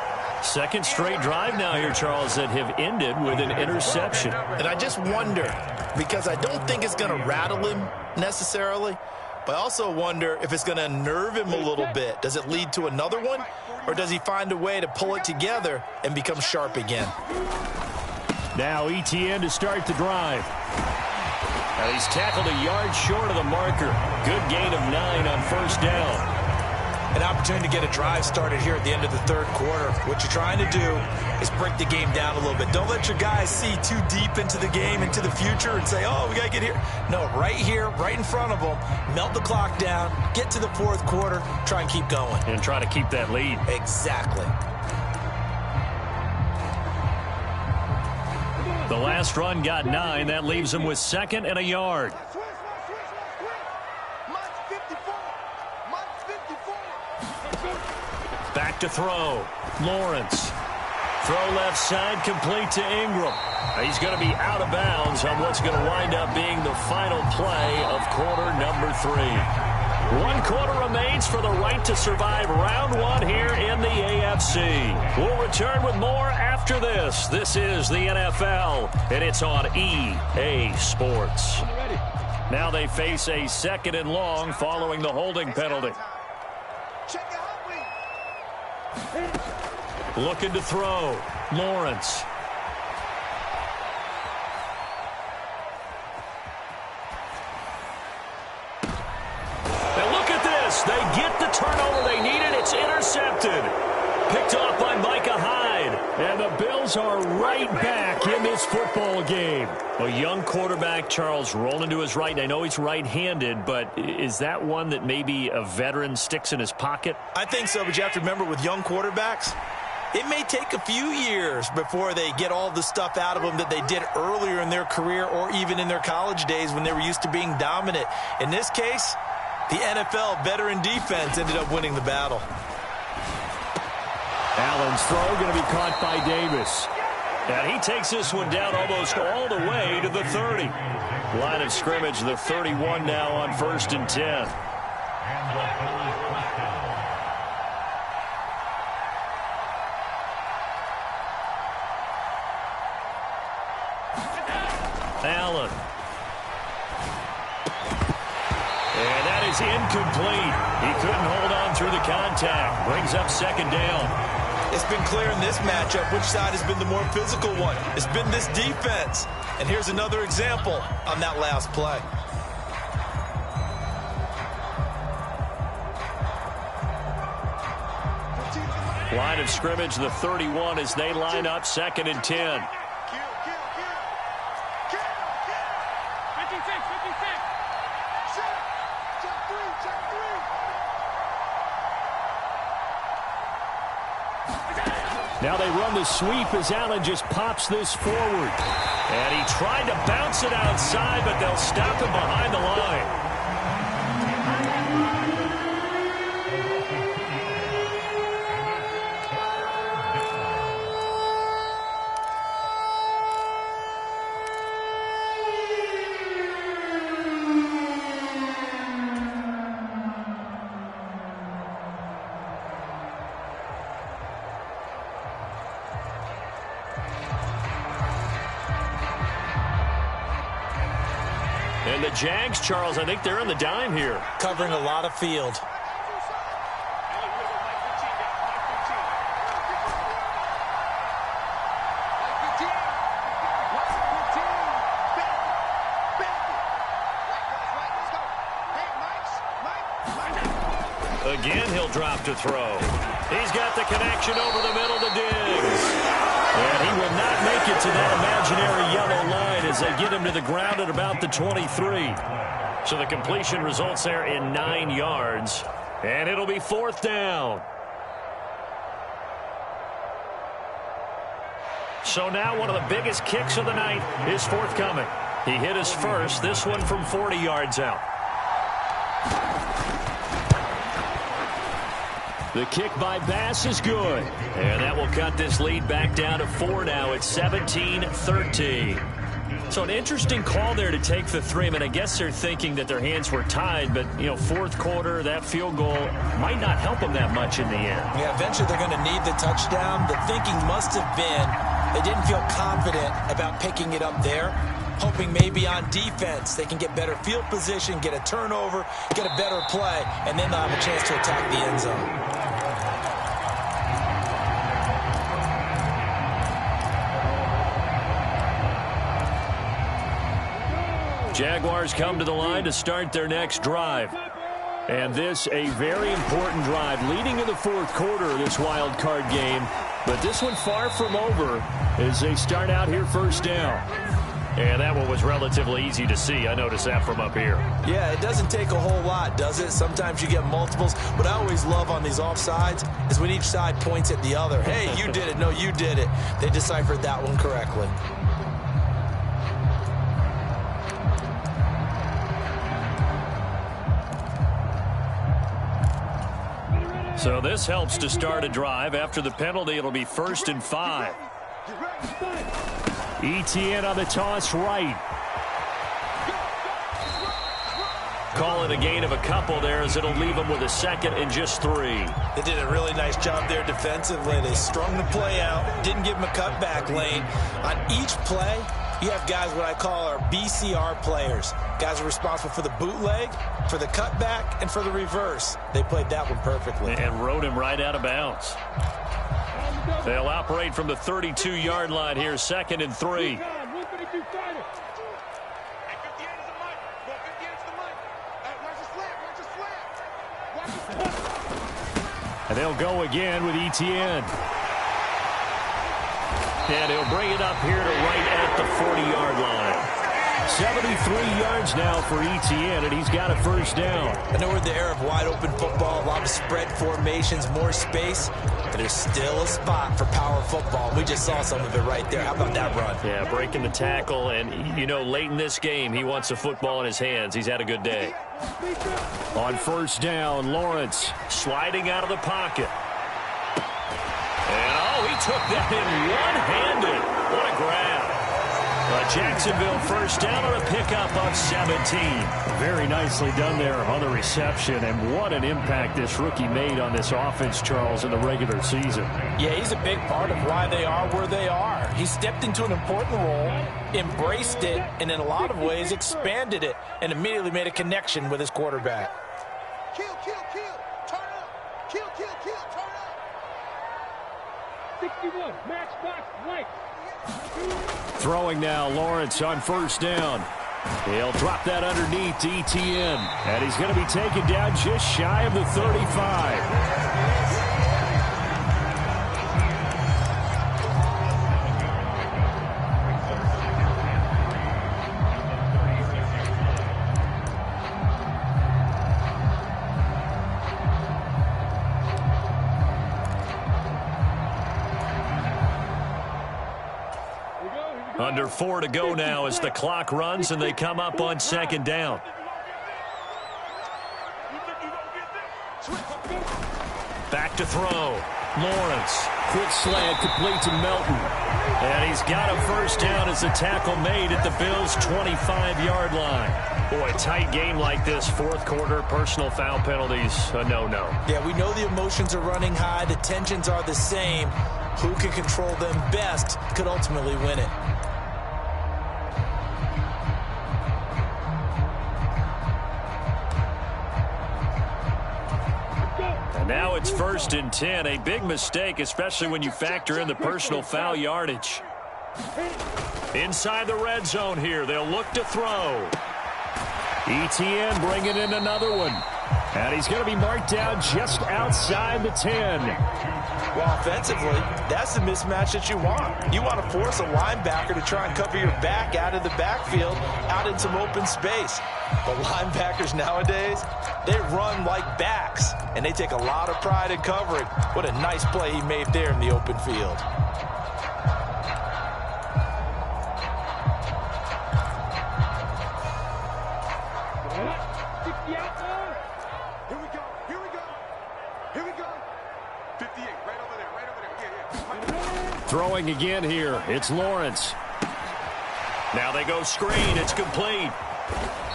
Second straight drive now here, Charles, that have ended with an interception. And I just wonder, because I don't think it's going to rattle him necessarily, but I also wonder if it's going to unnerve him a little bit. Does it lead to another one? Or does he find a way to pull it together and become sharp again? Now ETN to start the drive. Now he's tackled a yard short of the marker. Good gain of 9 on 1st down. An opportunity to get a drive started here at the end of the third quarter. What you're trying to do is break the game down a little bit. Don't let your guys see too deep into the game, into the future, and say, oh, we got to get here. No, right here, right in front of them, melt the clock down, get to the fourth quarter, try and keep going. And try to keep that lead. Exactly. The last run got 9. That leaves him with 2nd and a yard. Back to throw. Lawrence. Throw left side, complete to Ingram. He's going to be out of bounds on what's going to wind up being the final play of quarter number 3. 1 quarter remains for the right to survive round 1 here in the AFC. We'll return with more after this. This is the NFL, and it's on EA Sports. Now they face a 2nd and long following the holding penalty. Looking to throw. Lawrence. And look at this. They get the turnover they needed. It's intercepted. Picked off by Micah Hyde. And the Bills are right back in this football game. A young quarterback, Charles, rolling to his right. I know he's right-handed, but is that one that maybe a veteran sticks in his pocket? I think so, but you have to remember with young quarterbacks, it may take a few years before they get all the stuff out of them that they did earlier in their career or even in their college days when they were used to being dominant. In this case, the NFL veteran defense ended up winning the battle. Allen's throw going to be caught by Davis. And he takes this one down almost all the way to the 30. Line of scrimmage, the 31 now on 1st and 10. Allen. And that is incomplete. He couldn't hold on through the contact. Brings up 2nd down. It's been clear in this matchup which side has been the more physical one. It's been this defense. And here's another example on that last play. Line of scrimmage, the 31 as they line up 2nd and 10. Now they run the sweep as Allen just pops this forward. And he tried to bounce it outside, but they'll stop him behind the line. And the Jags, Charles, I think they're on the dime here. Covering a lot of field. Again, he'll drop to throw. He's got the connection over the middle to Diggs. And he will not make it to that imaginary yellow line as they get him to the ground at about the 23. So the completion results there in 9 yards. And it'll be 4th down. So now one of the biggest kicks of the night is forthcoming. He hit his first, this one from 40 yards out. The kick by Bass is good. And that will cut this lead back down to 4 now. It's 17-13. So an interesting call there to take the 3. I mean, I guess they're thinking that their hands were tied, but, you know, 4th quarter, that field goal might not help them that much in the end. Yeah, eventually they're going to need the touchdown. The thinking must have been they didn't feel confident about picking it up there, hoping maybe on defense they can get better field position, get a turnover, get a better play, and then they'll have a chance to attack the end zone. Jaguars come to the line to start their next drive. And this a very important drive leading in the 4th quarter of this wild card game. But this one far from over as they start out here 1st down. And that one was relatively easy to see. I noticed that from up here. Yeah, it doesn't take a whole lot, does it? Sometimes you get multiples. What I always love on these offsides is when each side points at the other. Hey, you did it. No, you did it. They deciphered that one correctly. So this helps to start a drive. After the penalty, it'll be 1st and 5. ETN on the toss right. Call it a gain of a couple there as it'll leave them with a 2nd and just 3. They did a really nice job there defensively. They strung the play out, didn't give them a cutback lane. On each play, you have guys what I call our BCR players. Guys are responsible for the bootleg, for the cutback, and for the reverse. They played that one perfectly. And rode him right out of bounds. They'll operate from the 32-yard line here, 2nd and 3. And they'll go again with ETN. And he'll bring it up here to right at the 40-yard line. 73 yards now for ETN, and he's got a 1st down. I know we're in the era of wide-open football, a lot of spread formations, more space, but there's still a spot for power football. We just saw some of it right there. How about that run? Yeah, breaking the tackle, and, you know, late in this game, he wants the football in his hands. He's had a good day. On 1st down, Lawrence sliding out of the pocket. And, oh, he took that in one-handed. What a grab. Jacksonville 1st down on a pickup of 17. Very nicely done there on the reception, and what an impact this rookie made on this offense, Charles, in the regular season. Yeah, he's a big part of why they are where they are. He stepped into an important role, embraced it, and in a lot of ways expanded it, and immediately made a connection with his quarterback. Kill, kill, kill. Turn up. Kill, kill, kill. Turn up. 61, match box, right. Throwing now, Lawrence on 1st down. He'll drop that underneath to ETN. And he's going to be taken down just shy of the 35. Under 4 to go now as the clock runs and they come up on 2nd down. Back to throw. Lawrence. Quick slant complete to Melton. And he's got a 1st down as the tackle made at the Bills' 25-yard line. Boy, a tight game like this, 4th quarter, personal foul penalties, a no-no. Yeah, we know the emotions are running high. The tensions are the same. Who can control them best could ultimately win it. Now it's 1st and 10. A big mistake, especially when you factor in the personal foul yardage. Inside the red zone here. They'll look to throw. ETN bringing in another one. And he's going to be marked down just outside the 10. Well, offensively, that's the mismatch that you want. You want to force a linebacker to try and cover your back out of the backfield, out in some open space. But linebackers nowadays, they run like backs, and they take a lot of pride in covering. What a nice play he made there in the open field. Throwing again here. It's Lawrence. Now they go screen. It's complete.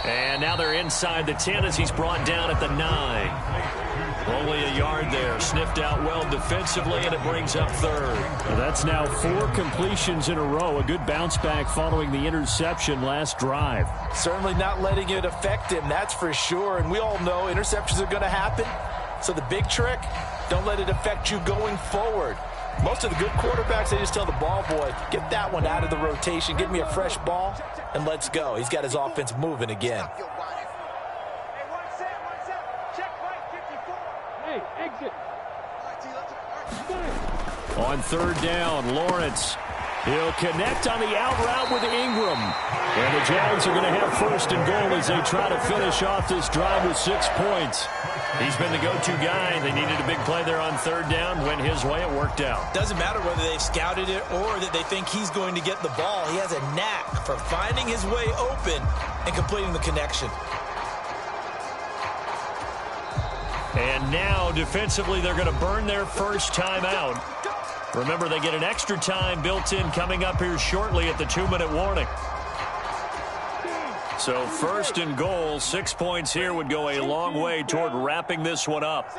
And now they're inside the 10 as he's brought down at the 9. Only a yard there. Sniffed out well defensively, and it brings up 3rd. Well, that's now 4 completions in a row. A good bounce back following the interception last drive. Certainly not letting it affect him, that's for sure. And we all know interceptions are going to happen. So the big trick, don't let it affect you going forward. Most of the good quarterbacks, they just tell the ball boy, get that one out of the rotation, give me a fresh ball, and let's go. He's got his offense moving again. Hey, exit. On 3rd down, Lawrence. He'll connect on the out route with Ingram. And the Jags are going to have 1st and goal as they try to finish off this drive with 6 points. He's been the go-to guy. They needed a big play there on 3rd down. Went his way. It worked out. Doesn't matter whether they've scouted it or that they think he's going to get the ball. He has a knack for finding his way open and completing the connection. And now, defensively, they're going to burn their first timeout. Remember, they get an extra time built in coming up here shortly at the 2-minute warning. So 1st and goal, 6 points here would go a long way toward wrapping this one up.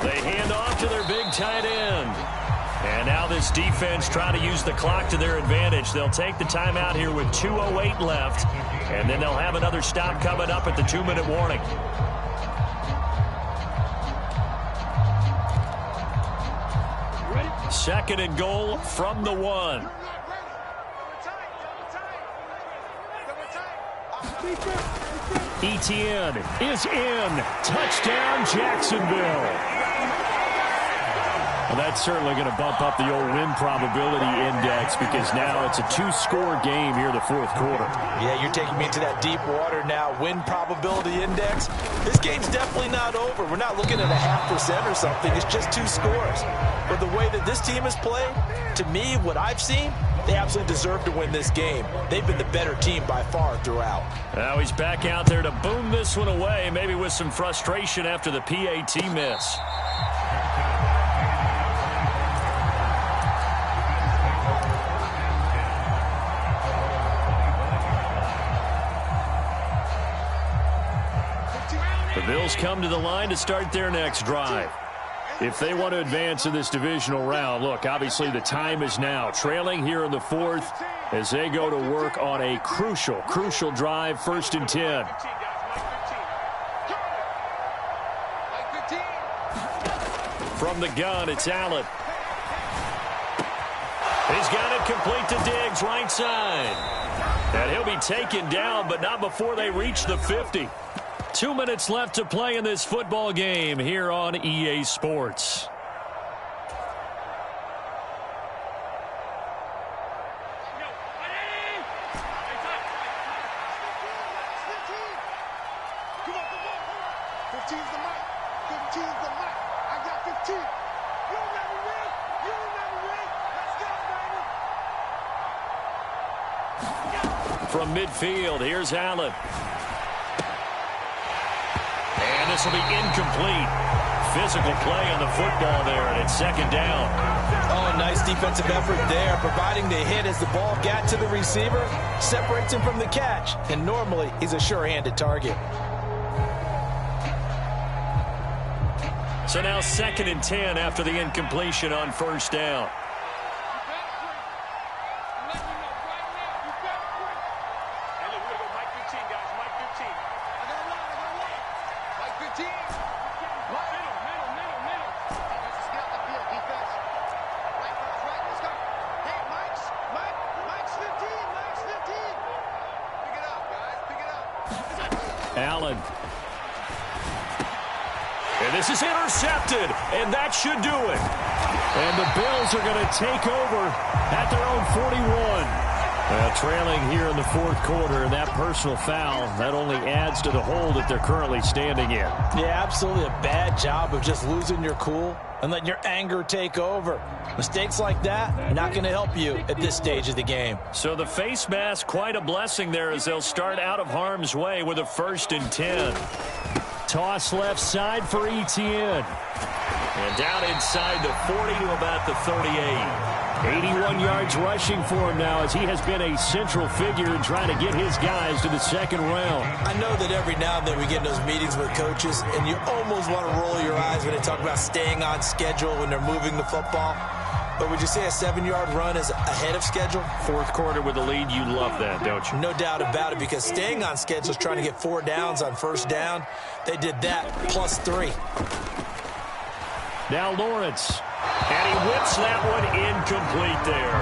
They hand off to their big tight end. And now this defense trying to use the clock to their advantage. They'll take the timeout here with 2:08 left. And then they'll have another stop coming up at the 2-minute warning. Second and goal from the 1. ETN is in. Touchdown, Jacksonville. Well, that's certainly going to bump up the old win probability index because now it's a 2-score game here in the 4th quarter. Yeah, you're taking me into that deep water now. Win probability index. This game's definitely not over. We're not looking at a 0.5% or something. It's just 2 scores. But the way that this team has played, to me, what I've seen, they absolutely deserve to win this game. They've been the better team by far throughout. Now he's back out there to boom this one away, maybe with some frustration after the PAT miss. The Bills come to the line to start their next drive. If they want to advance in this divisional round, look, obviously the time is now. Trailing here in the 4th as they go to work on a crucial drive, 1st and 10. From the gun, it's Allen. He's got it complete to Diggs, right side. And he'll be taken down, but not before they reach the 50. 2 minutes left to play in this football game here on EA Sports. From midfield, here's Allen. And this will be incomplete. Physical play on the football there, and it's 2nd down. Oh, nice defensive effort there, providing the hit as the ball got to the receiver, separates him from the catch, and normally he's a sure-handed target. So now 2nd and 10 after the incompletion on 1st down. Allen. And this is intercepted, and that should do it. And the Bills are going to take over at their own 41. Trailing here in the fourth quarter, and that personal foul, that only adds to the hole that they're currently standing in. Yeah, absolutely a bad job of just losing your cool and letting your anger take over. Mistakes like that, not going to help you at this stage of the game. So the face mask, quite a blessing there as they'll start out of harm's way with a 1st and 10. Toss left side for Etienne. And down inside the 40 to about the 38. 81 yards rushing for him now as he has been a central figure in trying to get his guys to the second round. I know that every now and then we get in those meetings with coaches, and you almost want to roll your eyes when they talk about staying on schedule when they're moving the football. But would you say a 7-yard run is ahead of schedule? Fourth quarter with the lead, you love that, don't you? No doubt about it, because staying on schedule is trying to get 4 downs on first down. They did that plus 3. Now Lawrence. And he whips that one incomplete there.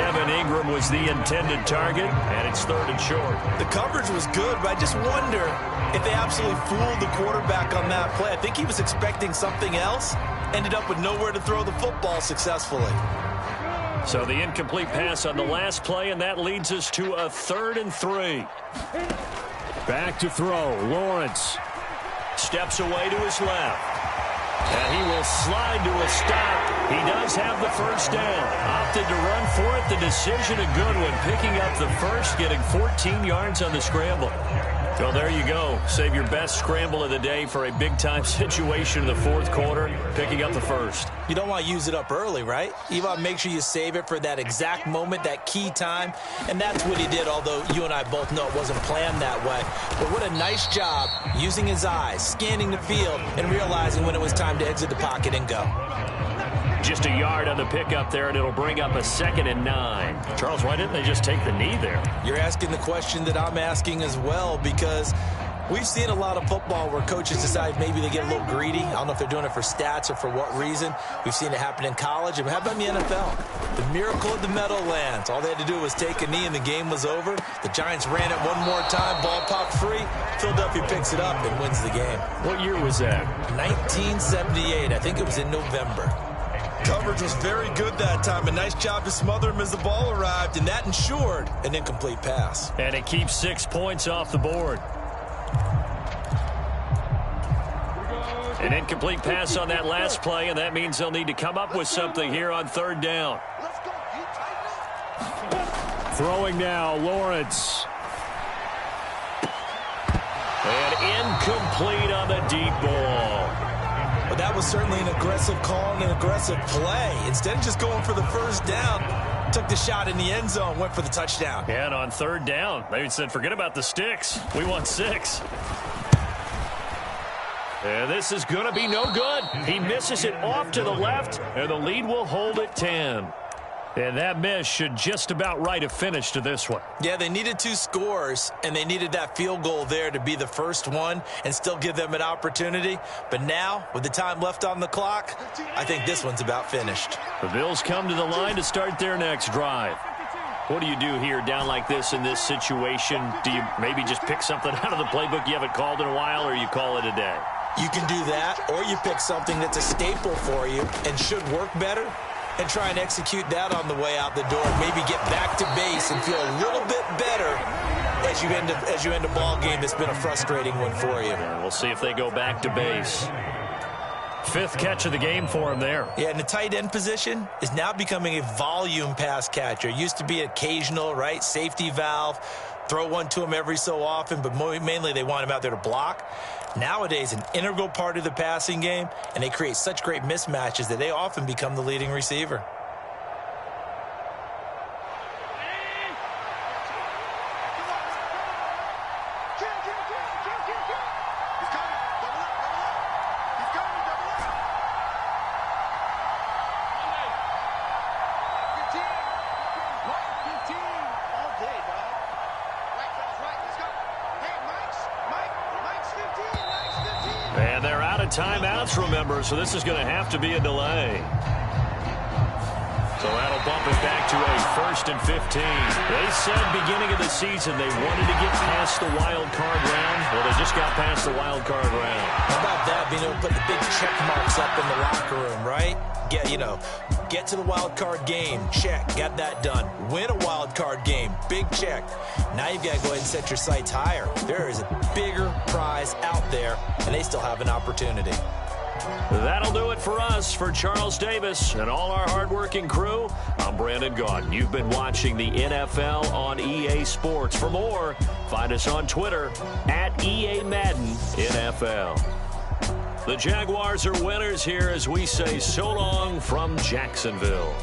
Evan Ingram was the intended target, and it's 3rd and short. The coverage was good, but I just wonder if they absolutely fooled the quarterback on that play. I think he was expecting something else, ended up with nowhere to throw the football successfully. So the incomplete pass on the last play, and that leads us to a 3rd and 3. Back to throw. Lawrence steps away to his left. And he will slide to a stop. He does have the first down. Opted to run for it. The decision a good one. Picking up the first, getting 14 yards on the scramble. Well, there you go. Save your best scramble of the day for a big-time situation in the fourth quarter, picking up the first. You don't want to use it up early, right? You want to make sure you save it for that exact moment, that key time, and that's what he did, although you and I both know it wasn't planned that way. But what a nice job using his eyes, scanning the field, and realizing when it was time to exit the pocket and go. Just a yard on the pickup there, and it'll bring up a 2nd and 9. Charles, why didn't they just take the knee there? You're asking the question that I'm asking as well, because we've seen a lot of football where coaches decide maybe they get a little greedy. I don't know if they're doing it for stats or for what reason. We've seen it happen in college. And how about in the NFL? The miracle of the Meadowlands. All they had to do was take a knee and the game was over. The Giants ran it one more time. Ball popped free. Philadelphia picks it up and wins the game. What year was that? 1978. I think it was in November. Coverage was very good that time. A nice job to smother him as the ball arrived, and that ensured an incomplete pass. And it keeps 6 points off the board. An incomplete pass on that last play, and that means they'll need to come up with something here on 3rd down. Throwing now, Lawrence. And incomplete on the deep ball. But that was certainly an aggressive call and an aggressive play. Instead of just going for the first down, took the shot in the end zone, went for the touchdown. Yeah, and on 3rd down, they said, forget about the sticks. We want 6. And this is going to be no good. He misses it off to the left, and the lead will hold at 10. And that miss should just about write a finish to this one. Yeah, they needed 2 scores, and they needed that field goal there to be the first one and still give them an opportunity. But now, with the time left on the clock, I think this one's about finished. The Bills come to the line to start their next drive. What do you do here down like this in this situation? Do you maybe just pick something out of the playbook you haven't called in a while, or you call it a day? You can do that, or you pick something that's a staple for you and should work better, and try and execute that on the way out the door. Maybe get back to base and feel a little bit better as you end a ball game that's been a frustrating one for you. Yeah, we'll see if they go back to base. 5th catch of the game for him there. Yeah, and the tight end position is now becoming a volume pass catcher. It used to be occasional, right? Safety valve. Throw one to him every so often, but mainly they want him out there to block. Nowadays, an integral part of the passing game, and they create such great mismatches that they often become the leading receiver. And they're out of timeouts, remember, so this is going to have to be a delay. So that'll bump it back to a 1st and 15. They said beginning of the season they wanted to get past the wild card round. Well, they just got past the wild card round. How about that, being able to put the big check marks up in the locker room, right? Get to the wild card game. Check. Got that done. Win a wild card game. Big check. Now you've got to go ahead and set your sights higher. There is a bigger prize out there, and they still have an opportunity. That'll do it for us. For Charles Davis and all our hardworking crew, I'm Brandon Gaudin. You've been watching the NFL on EA Sports. For more, find us on Twitter at EA Madden NFL. The Jaguars are winners here as we say so long from Jacksonville.